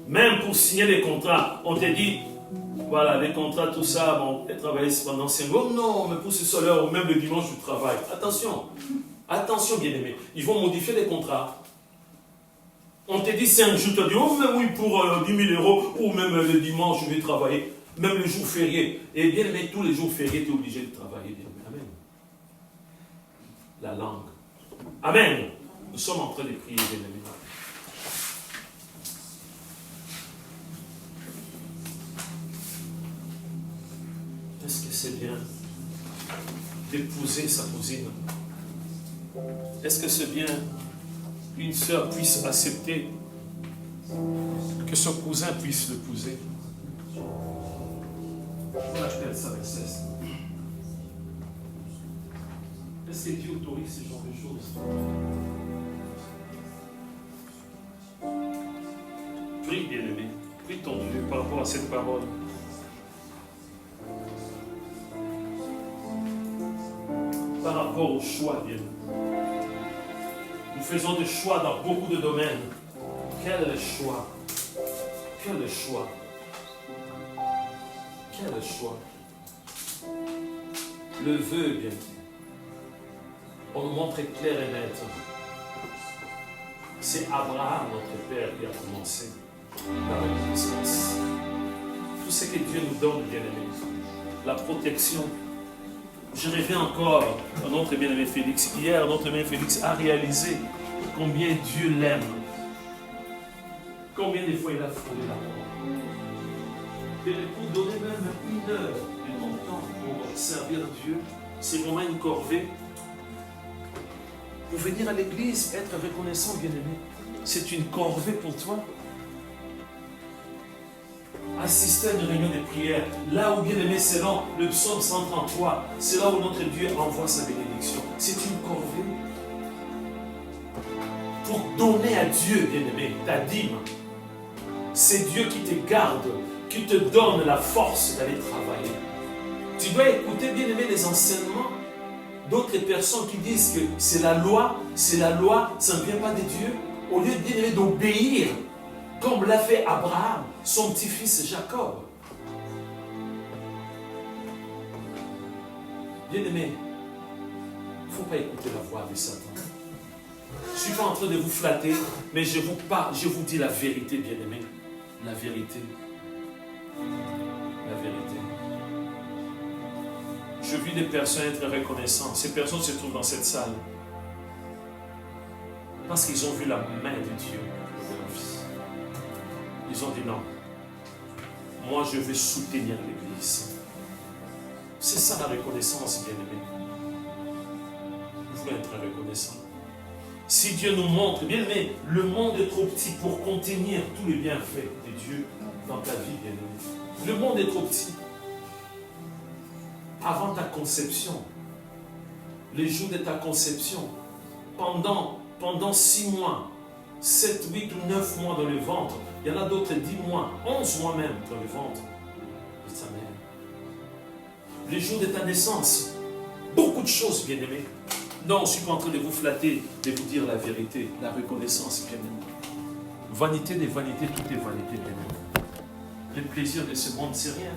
Même pour signer les contrats, on te dit, voilà, les contrats, tout ça, bon, tu as travaillé pendant 5 mois. Non, mais pour ce salaire, ou même le dimanche, tu travailles. Attention, attention, bien-aimé. Ils vont modifier les contrats. On te dit 5 jours, tu te dis, oh, mais oui, pour 10 000 euros, ou même le dimanche, je vais travailler. Même le jour férié. Et bien aimé, tous les jours fériés, tu es obligé de travailler. Bien aimé. Amen. La langue. Amen. Nous sommes en train de prier, bien aimé. Est-ce que c'est bien d'épouser sa cousine? Est-ce que c'est bien qu'une sœur puisse accepter que son cousin puisse l'épouser? On appelle ça l'inceste. Est-ce que Dieu autorise ce genre de choses? Prie, bien-aimé. Prie ton Dieu par rapport à cette parole. Par rapport au choix, bien-aimé. Nous faisons des choix dans beaucoup de domaines. Quel choix? Quel choix? Quel choix? Le vœu, bien dit. On nous montre clair et net. C'est Abraham, notre Père, qui a commencé la reconnaissance. Tout ce que Dieu nous donne, bien-aimé. La protection. Je reviens encore à notre bien-aimé Félix. Hier, notre bien-aimé Félix a réalisé combien Dieu l'aime. Combien de fois il a frôlé la mort. Et pour donner même 1 heure de mon temps pour servir Dieu, c'est vraiment une corvée. Pour venir à l'église, être reconnaissant, bien-aimé, c'est une corvée pour toi. Assister à une réunion de prière, là où, bien-aimé, selon le psaume 133, c'est là où notre Dieu envoie sa bénédiction. C'est une corvée. Pour donner à Dieu, bien-aimé, ta dîme, c'est Dieu qui te garde, qui te donne la force d'aller travailler. Tu dois écouter, bien-aimé, les enseignements d'autres personnes qui disent que c'est la loi, ça ne vient pas de Dieu. Au lieu, bien-aimé, d'obéir, comme l'a fait Abraham, son petit-fils Jacob. Bien-aimé, il ne faut pas écouter la voix de Satan. Je ne suis pas en train de vous flatter, mais je vous dis la vérité, bien-aimé. La vérité. La vérité. Je vis des personnes être reconnaissantes. Ces personnes se trouvent dans cette salle parce qu'ils ont vu la main de Dieu dans leur vie. Ils ont dit non. Moi, je vais soutenir l'Église. C'est ça la reconnaissance, bien-aimé. Nous voulons être reconnaissants. Si Dieu nous montre, bien-aimé, le monde est trop petit pour contenir tous les bienfaits de Dieu dans ta vie, bien-aimé. Le monde est trop petit. Avant ta conception, les jours de ta conception, pendant 6 mois, 7, 8 ou 9 mois dans le ventre, il y en a d'autres 10 mois, 11 mois même dans le ventre de ta mère. Les jours de ta naissance, beaucoup de choses, bien-aimés. Non, je ne suis pas en train de vous flatter, de vous dire la vérité, la reconnaissance, bien-aimé. Vanité des vanités, tout est vanité, bien-aimé. Le plaisir de ce monde, c'est rien.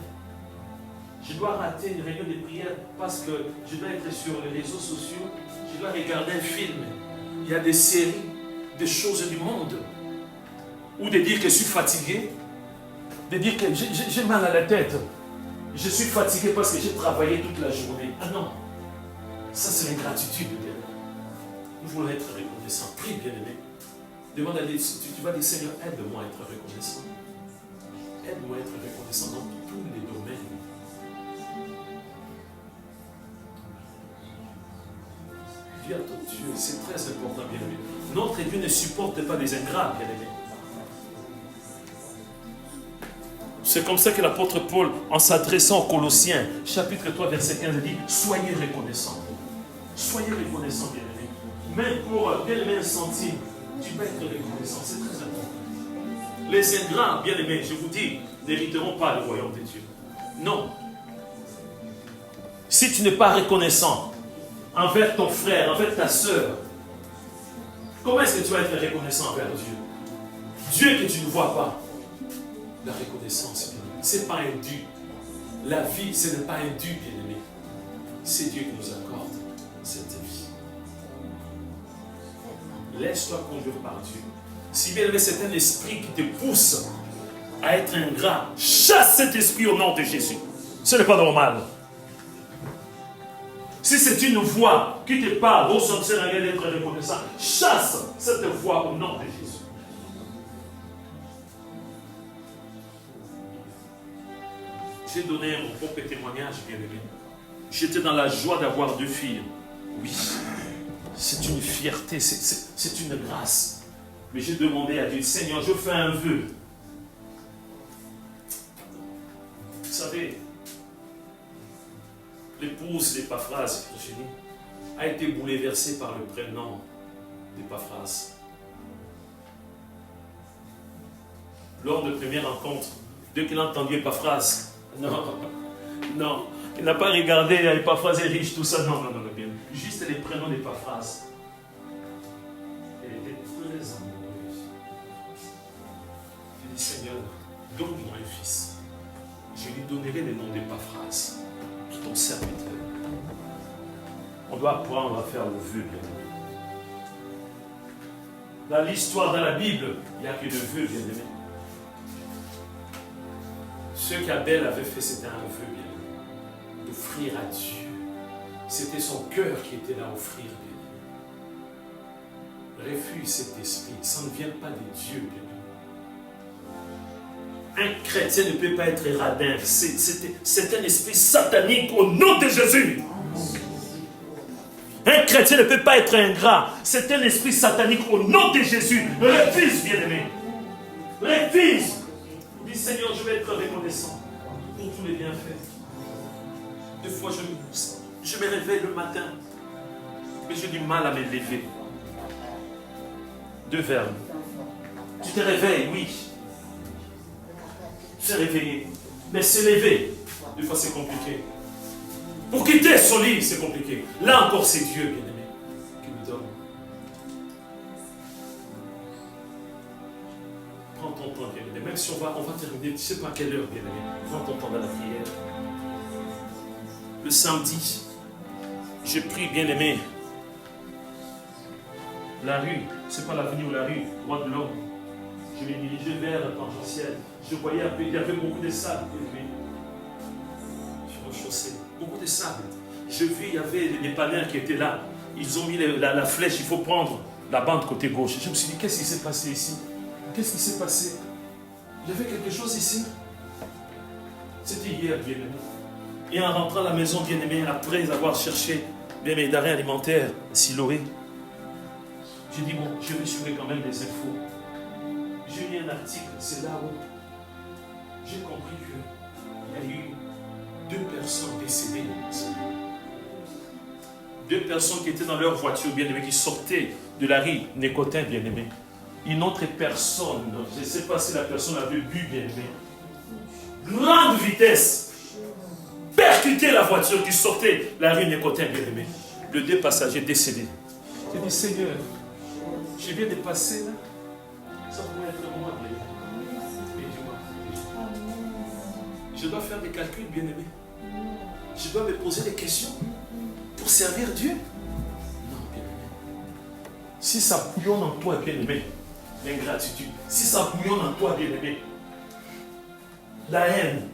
Je dois rater une réunion de prière parce que je dois être sur les réseaux sociaux, je dois regarder un film. Il y a des séries, des choses du monde. Ou de dire que je suis fatigué, de dire que j'ai mal à la tête. Je suis fatigué parce que j'ai travaillé toute la journée. Ah non, ça c'est l'ingratitude. Nous voulons être reconnaissants. Prie, bien-aimé. Demande à Dieu, tu vas dire, Seigneur, aide-moi à être reconnaissant. Aide-moi à être reconnaissant dans tous les domaines. Dis à ton Dieu, c'est très important, bien-aimé. Notre Dieu ne supporte pas les ingrats, bien-aimé. C'est comme ça que l'apôtre Paul, en s'adressant aux Colossiens, chapitre 3, verset 15, dit « Soyez reconnaissants. » Soyez reconnaissants, bien-aimés. Même pour bien-aimé un centime, tu peux être reconnaissant. C'est très important. Les ingrats, bien-aimés, je vous dis, n'hériteront pas le royaume de Dieu. Non. Si tu n'es pas reconnaissant envers ton frère, envers ta soeur, comment est-ce que tu vas être reconnaissant envers Dieu? Dieu que tu ne vois pas. la reconnaissance, bien-aimé. Ce n'est pas un dû. La vie, ce n'est pas un dû, bien-aimé. C'est Dieu qui nous accorde cette vie. Laisse-toi conduire par Dieu. Si bien aimé, c'est un esprit qui te pousse à être ingrat, chasse cet esprit au nom de Jésus. Ce n'est pas normal. Si c'est une voix qui te parle, au sens d'être reconnaissant, chasse cette voix au nom de Jésus. J'ai donné mon propre témoignage, bien-aimé. J'étais dans la joie d'avoir 2 filles. Oui, c'est une fierté, c'est une grâce. Mais j'ai demandé à Dieu, Seigneur, je fais un vœu. Vous savez, l'épouse d'Épaphras, Virginie, a été bouleversée par le prénom d'Épaphras. Lors de la première rencontre, dès qu'il a entendu Épaphras, non, il n'a pas regardé Épaphras est riche, tout ça, non, bien. Juste les prénoms d'Épaphras. Elle était très amoureuse. J'ai dit, Seigneur, donne-moi un fils. Je lui donnerai le nom d'Épaphras, ton serviteur. On doit apprendre à faire le vœu, bien-aimé. Dans l'histoire, dans la Bible, il n'y a que le vœu, bien-aimé. Ce qu'Abel avait fait, c'était un vœu, bien-aimé, d'offrir à Dieu. C'était son cœur qui était là à offrir, bien-aimé. Refuse cet esprit, ça ne vient pas de Dieu, bien-aimé. Un chrétien ne peut pas être radin, c'est un esprit satanique au nom de Jésus. Un chrétien ne peut pas être ingrat, c'est un esprit satanique au nom de Jésus. Refuse, bien-aimé. Refuse. Dis, Seigneur, je vais être reconnaissant pour tous les bienfaits. Des fois, je me réveille le matin, mais j'ai du mal à me lever. 2 verbes. Tu te réveilles, oui. Se réveiller. Mais se lever, des fois, c'est compliqué. Pour quitter son lit, c'est compliqué. Là encore, c'est Dieu, bien-aimé, qui nous donne. Prends ton temps, bien-aimé. Même si on va terminer, tu ne sais pas à quelle heure, bien-aimé. Prends ton temps dans la prière. Le samedi, je prie, bien-aimé. La rue, ce n'est pas l'avenue ou la rue, droit de l'homme. Je me dirigeais vers la tangentielle. Je voyais un peu, il y avait beaucoup de sable, bien-aimé. Sur le chaussée. Beaucoup de sable. Je vis, il y avait des panneaux qui étaient là. Ils ont mis la flèche, il faut prendre la bande côté gauche. Je me suis dit, qu'est-ce qui s'est passé ici? Qu'est-ce qui s'est passé? Il y avait quelque chose ici. C'était hier, bien-aimé. Et en rentrant à la maison, bien-aimé, après avoir cherché mes denrées alimentaires, Siloé, j'ai dit, bon, je vais suivre quand même des infos. J'ai lu un article, c'est là où j'ai compris qu'il y a eu 2 personnes décédées. 2 personnes qui étaient dans leur voiture, bien-aimé, qui sortaient de la rue Nécotin, bien-aimé. Une autre personne, je ne sais pas si la personne avait bu, bien-aimé. Grande vitesse, percuté la voiture qui sortait de la rue Nécotin, bien-aimé. Les 2 passagers décédés. J'ai dit, Seigneur, je viens de passer là. Ça pourrait être moi, bien-aimé. Je dois faire des calculs, bien-aimé. Je dois me poser des questions pour servir Dieu. Non, bien-aimé. Si ça bouillonne en toi, bien-aimé, l'ingratitude. Si ça bouillonne en toi, bien-aimé, la haine.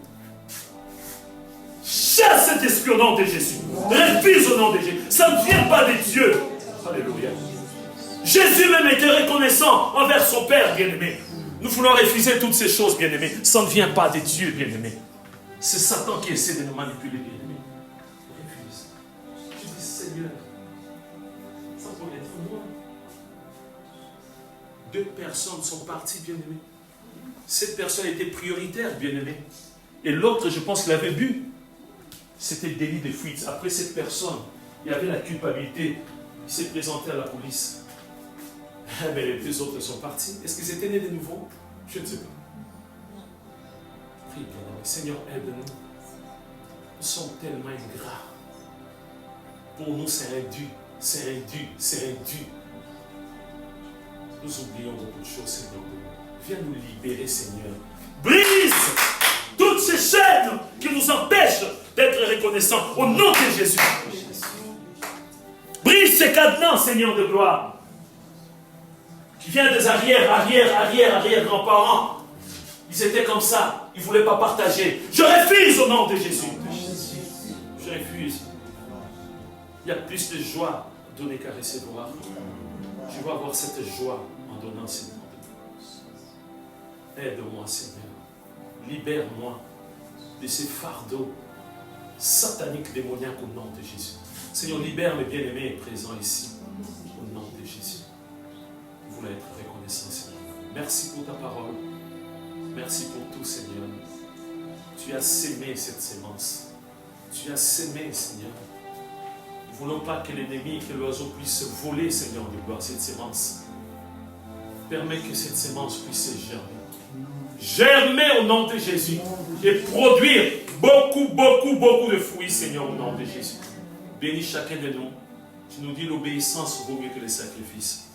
Chasse cet esprit au nom de Jésus. Refuse au nom de Jésus. Ça ne vient pas de Dieu. Alléluia. Jésus même était reconnaissant envers son Père, bien-aimé. Nous voulons refuser toutes ces choses, bien-aimé. Ça ne vient pas de Dieu, bien-aimé. C'est Satan qui essaie de nous manipuler, bien-aimé. Refuse. Je dis, Seigneur, ça pourrait être moi. 2 personnes sont parties, bien-aimé. Cette personne était prioritaire, bien-aimé. Et l'autre, je pense qu'il avait bu. C'était le délit de fuite. Après cette personne, il y avait la culpabilité. Il s'est présenté à la police. Mais les 2 autres sont partis. Est-ce qu'ils étaient nés de nouveau? Je ne sais pas. Prie, bien-aimé. Seigneur, aide-nous. Nous sommes tellement ingrats. Pour nous, c'est indu. C'est indu. C'est indu. Nous oublions beaucoup de choses, Seigneur. Viens nous libérer, Seigneur. Brise brise toutes ces chaînes qui nous empêchent d'être reconnaissants au nom de Jésus. Brise ces cadenas, Seigneur de gloire, qui vient des arrière grands-parents. Ils étaient comme ça, ils ne voulaient pas partager. Je refuse au nom de Jésus. Je refuse. Il y a plus de joie à donner qu'à recevoir. Je veux avoir cette joie en donnant, Seigneur. Aide-moi, Seigneur. Libère-moi de ces fardeaux sataniques, démoniaques au nom de Jésus. Seigneur, libère mes bien-aimés présents ici. Au nom de Jésus. Vous voulez être reconnaissant, Seigneur. Merci pour ta parole. Merci pour tout, Seigneur. Tu as sémé cette sémence. Tu as sémé, Seigneur. Nous ne voulons pas que l'ennemi, que l'oiseau puisse voler, Seigneur, de gloire, cette sémence. Permets que cette sémence puisse germer. Germer au nom de Jésus. Et produire beaucoup de fruits, Seigneur, au nom de Jésus. Bénis chacun de nous. Tu nous dis l'obéissance vaut mieux que les sacrifices.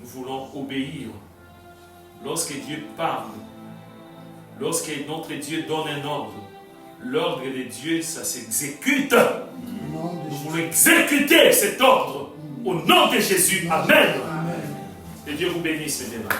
Nous voulons obéir. Lorsque Dieu parle, lorsque notre Dieu donne un ordre, l'ordre de Dieu, ça s'exécute. Nous voulons exécuter cet ordre au nom de Jésus. Amen. Et Dieu vous bénisse, mes bien-aimés.